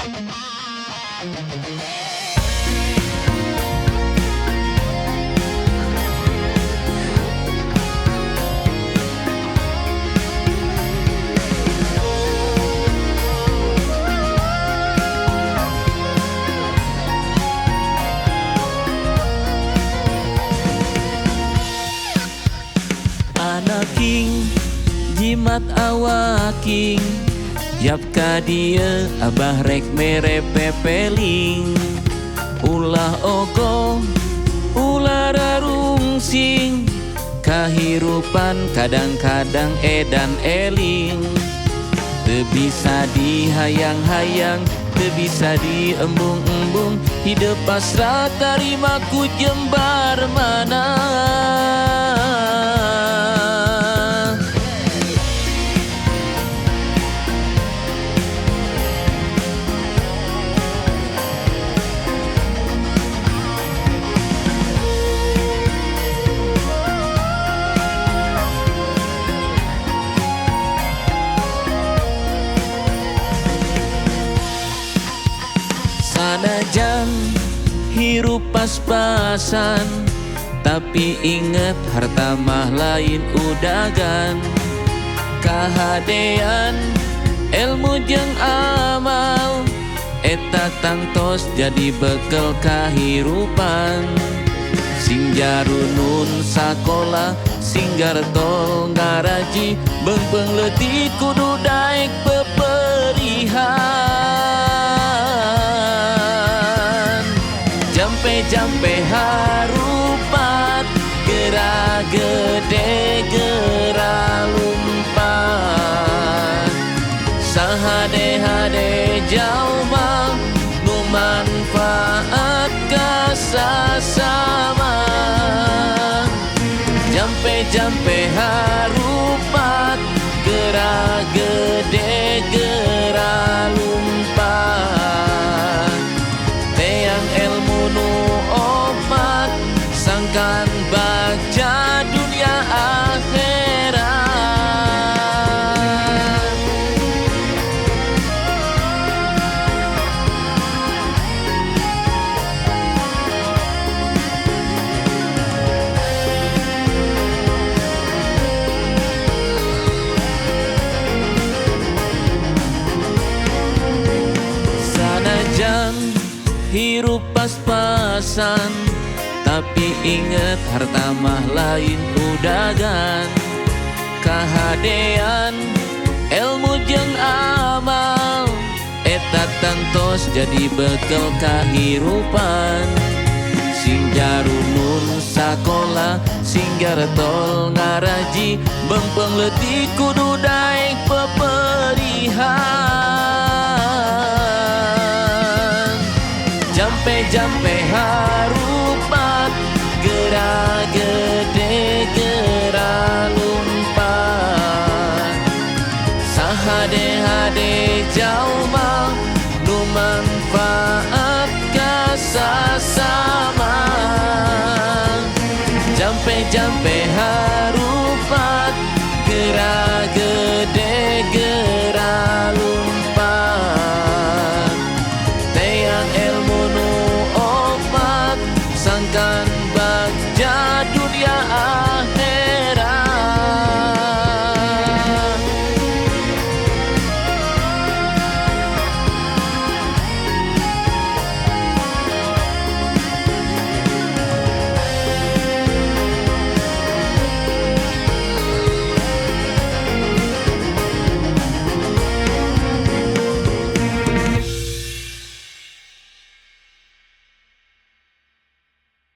Anaking jimat awaking yap ka dia abah rek mere pepeling ulah ogo ulah rarungsing kahirupan kadang-kadang edan eling teu bisa dihayang-hayang teu bisa diembung-embung hidup pasrah tarima ku jembar mana. Sanajan hirup pas-pasan tapi inget harta mah lain udagan kahadean ilmu jeung amal eta tangtos jadi bekal kahirupan sing jarunun sakola sing gartol ngaraji beung-beung leutik kudu daek peperihan jampe harupat gera gede gera lumpat sahade-hade jalma nu manfaat ka sasama jampe harupat gera gede gera lumpat teang ilmu nu omat sangkan baca dunia akhirat. Sanajan hirup pas-pasan tapi inget harta mah lain udagan kahadean ilmu jeung amal eta tangtos jadi bekal kahirupan sing jarunun sakola sing gartol ngaraji beung-beung leutik kudu daek peperihan jampe harupat gera gede gera lumpat sahade-hade jalma nu